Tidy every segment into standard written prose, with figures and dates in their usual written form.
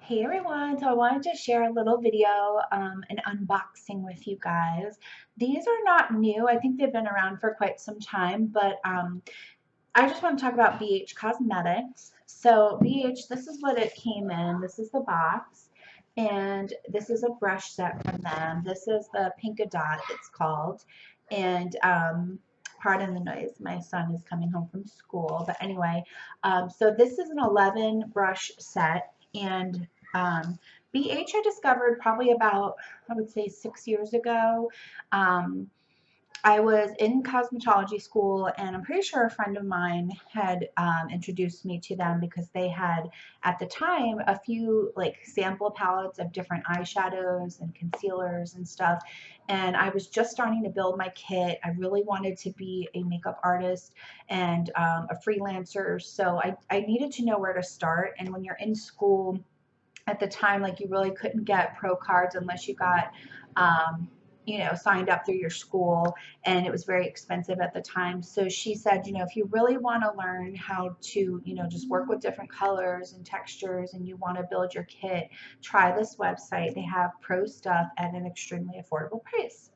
Hey everyone, so I wanted to share a little video, an unboxing with you guys. These are not new. I think they've been around for quite some time, but I just want to talk about BH Cosmetics. So BH, this is what it came in. This is the box, and this is a brush set from them. This is the Pink-A-Dot, it's called, and pardon the noise. My son is coming home from school, but anyway, so this is an 11 brush set, and BH I discovered probably about, I would say, 6 years ago. Um, I was in cosmetology school, and I'm pretty sure a friend of mine had introduced me to them because they had, at the time, a few like sample palettes of different eyeshadows and concealers and stuff. And I was just starting to build my kit. I really wanted to be a makeup artist and a freelancer, so I needed to know where to start. And when you're in school, at the time, like, you really couldn't get pro cards unless you got um, signed up through your school, and it was very expensive at the time. So she said, if you really want to learn how to, just work with different colors and textures, and you want to build your kit, try this website. They have pro stuff at an extremely affordable price.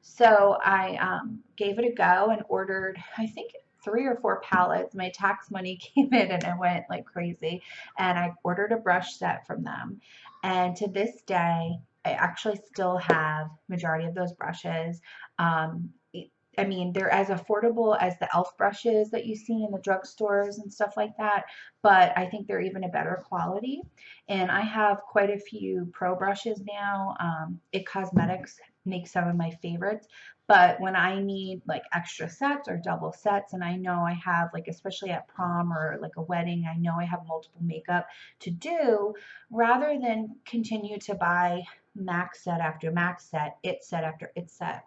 So I gave it a go and ordered, I think, 3 or 4 palettes. My tax money came in and I went like crazy. And I ordered a brush set from them. And to this day, I actually still have majority of those brushes. Um, I mean, they're as affordable as the e.l.f. brushes that you see in the drugstores and stuff like that, but I think they're even a better quality. And I have quite a few pro brushes now. It Cosmetics makes some of my favorites, but when I need like extra sets or double sets, and I know I have, like, especially at prom or like a wedding, I know I have multiple makeup to do, rather than continue to buy max set after max set, it set after it set.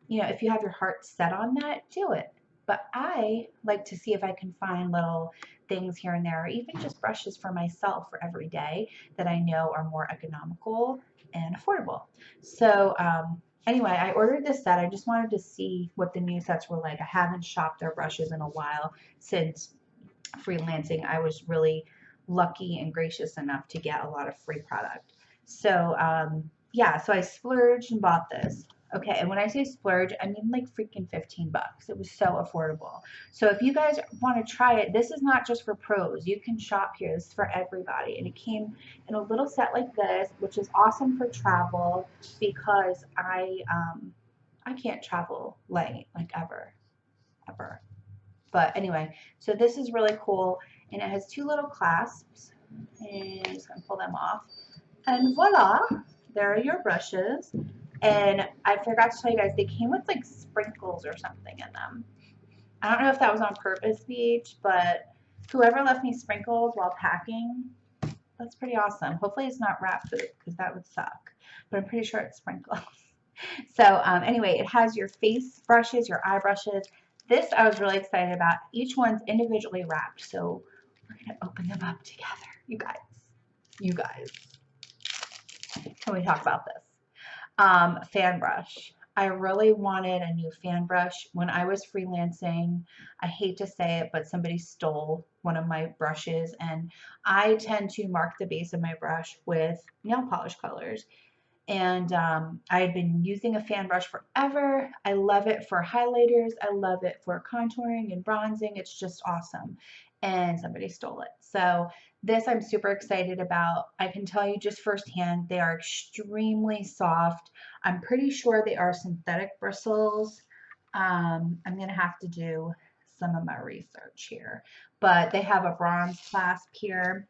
If you have your heart set on that, do it. But I like to see if I can find little things here and there, or even just brushes for myself for every day that I know are more economical and affordable. So anyway, I ordered this set. I just wanted to see what the new sets were like. I haven't shopped their brushes in a while since freelancing. I was really lucky and gracious enough to get a lot of free product. So yeah, so I splurged and bought this. Okay, and when I say splurge, I mean like freaking 15 bucks. It was so affordable. So if you guys want to try it, this is not just for pros. You can shop here. This is for everybody. And it came in a little set like this, which is awesome for travel because I can't travel light, like, ever, ever. But anyway, so this is really cool, and it has 2 little clasps, and I'm just gonna pull them off, and voila, there are your brushes. And I forgot to tell you guys, they came with like sprinkles or something in them. I don't know if that was on purpose, Beach, but whoever left me sprinkles while packing, that's pretty awesome. Hopefully it's not rat food because that would suck, but I'm pretty sure it's sprinkles. So anyway, it has your face brushes, your eye brushes. This I was really excited about. Each one's individually wrapped, so we're gonna open them up together. You guys, can we talk about this? Fan brush. I really wanted a new fan brush. When I was freelancing, I hate to say it, but somebody stole one of my brushes, and I tend to mark the base of my brush with nail polish colors. And I had been using a fan brush forever. I love it for highlighters. I love it for contouring and bronzing. It's just awesome. And somebody stole it. So this I'm super excited about. I can tell you just firsthand, they are extremely soft. I'm pretty sure they are synthetic bristles. I'm going to have to do some of my research here. But they have a bronze clasp here.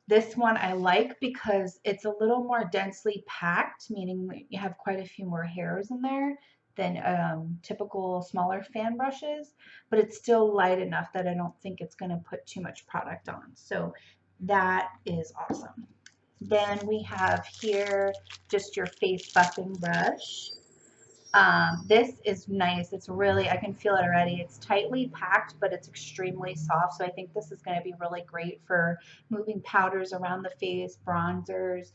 This one I like because it's a little more densely packed, meaning you have quite a few more hairs in there than typical smaller fan brushes, but it's still light enough that I don't think it's going to put too much product on. So that is awesome. Then we have here just your face buffing brush. This is nice. It's really, I can feel it already. It's tightly packed, but it's extremely soft. So I think this is going to be really great for moving powders around the face, bronzers,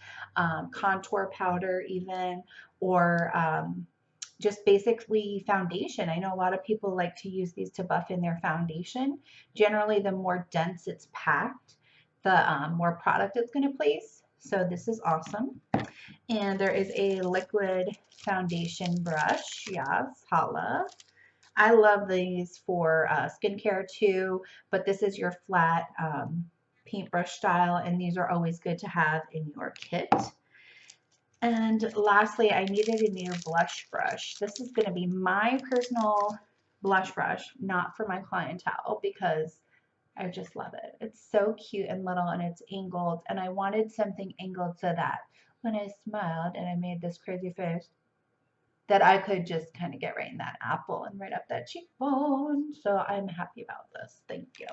contour powder even, or just basically foundation. I know a lot of people like to use these to buff in their foundation. Generally, the more dense it's packed, the more product it's going to place. So this is awesome. And there is a liquid foundation brush. Yes, holla. I love these for skincare too, but this is your flat paintbrush style, and these are always good to have in your kit. And lastly, I needed a new blush brush. This is going to be my personal blush brush, not for my clientele, because I just love it. It's so cute and little, and it's angled, and I wanted something angled so that when I smiled and I made this crazy face, that I could just kind of get right in that apple and right up that cheekbone. So I'm happy about this. Thank you.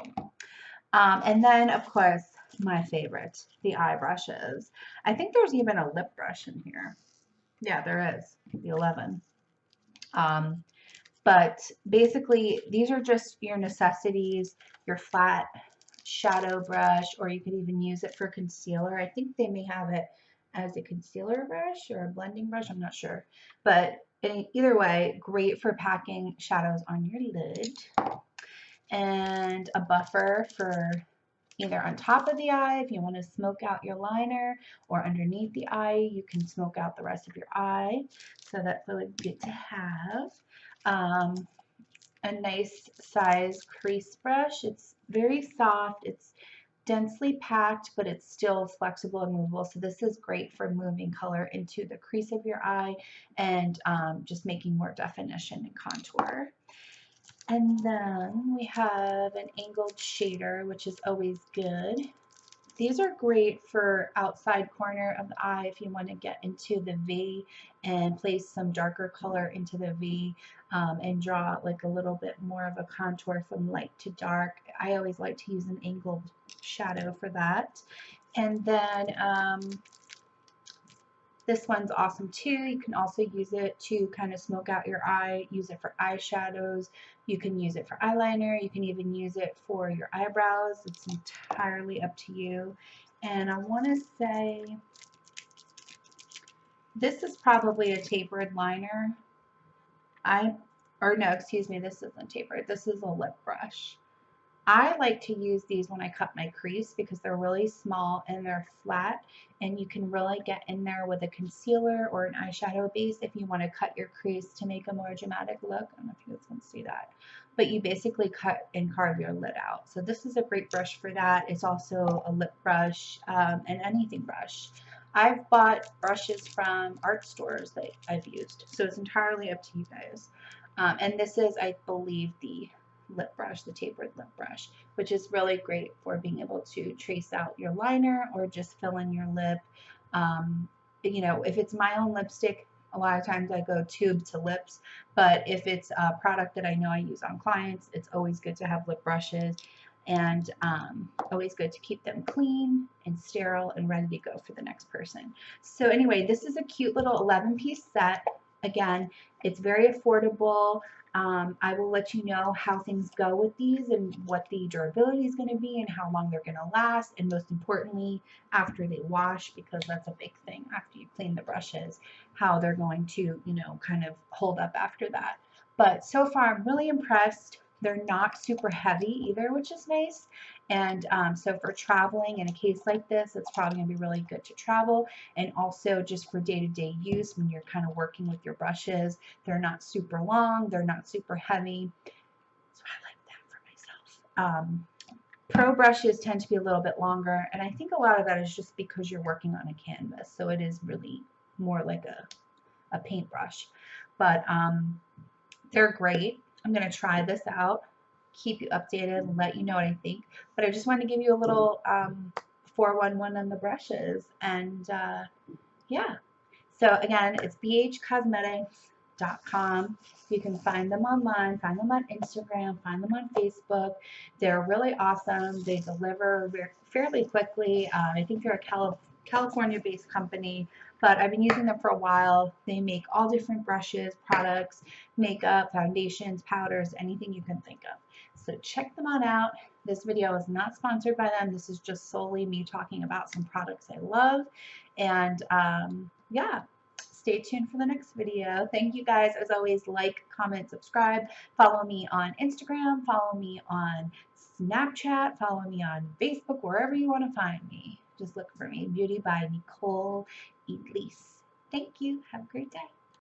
And then, of course, my favorite, the eye brushes. I think there's even a lip brush in here. Yeah, there is, the 11. But basically, these are just your necessities, your flat shadow brush, or you could even use it for concealer. I think they may have it as a concealer brush or a blending brush, I'm not sure. But either way, great for packing shadows on your lid. And a buffer for either on top of the eye if you want to smoke out your liner, or underneath the eye you can smoke out the rest of your eye. So that's really good to have. A nice size crease brush. It's very soft. It's densely packed, but it's still flexible and movable. So this is great for moving color into the crease of your eye and just making more definition and contour. And then we have an angled shader, which is always good. These are great for outside corner of the eye if you want to get into the V and place some darker color into the V and draw like a little bit more of a contour from light to dark. I always like to use an angled shadow for that. And then this one's awesome too. You can also use it to kind of smoke out your eye, use it for eyeshadows. You can use it for eyeliner. You can even use it for your eyebrows. It's entirely up to you. And I want to say this is probably a tapered liner. No, excuse me, this isn't tapered. This is a lip brush. I like to use these when I cut my crease because they're really small and they're flat, and you can really get in there with a concealer or an eyeshadow base if you want to cut your crease to make a more dramatic look. I don't know if you guys can see that, but you basically cut and carve your lid out. So this is a great brush for that. It's also a lip brush and anything brush. I've bought brushes from art stores that I've used, so it's entirely up to you guys. And this is, I believe, the lip brush, the tapered lip brush, which is really great for being able to trace out your liner or just fill in your lip. You know, if it's my own lipstick, a lot of times I go tube to lips, but if it's a product that I know I use on clients, it's always good to have lip brushes, and always good to keep them clean and sterile and ready to go for the next person. So anyway, this is a cute little 11-piece set. Again, it's very affordable. I will let you know how things go with these and what the durability is going to be and how long they're going to last, and most importantly, after they wash, because that's a big thing after you clean the brushes, how they're going to, you know, kind of hold up after that. But so far, I'm really impressed. They're not super heavy either, which is nice. And so for traveling in a case like this, it's probably going to be really good to travel. And also just for day-to-day use when you're kind of working with your brushes. They're not super long. They're not super heavy. So I like that for myself. Pro brushes tend to be a little bit longer. And I think a lot of that is just because you're working on a canvas. So it is really more like a paintbrush. But they're great. I'm going to try this out, keep you updated, and let you know what I think. But I just wanted to give you a little 411 on the brushes. And yeah. So again, it's bhcosmetics.com. You can find them online, find them on Instagram, find them on Facebook. They're really awesome. They deliver fairly quickly. I think they're a California-based company, but I've been using them for a while. They make all different brushes, products, makeup, foundations, powders, anything you can think of. So check them on out. This video is not sponsored by them. This is just solely me talking about some products I love. And yeah, stay tuned for the next video. Thank you guys. As always, like, comment, subscribe. Follow me on Instagram. Follow me on Snapchat, follow me on Facebook, wherever you want to find me. Just look for me. Beauty by Nicole Elise. Thank you. Have a great day.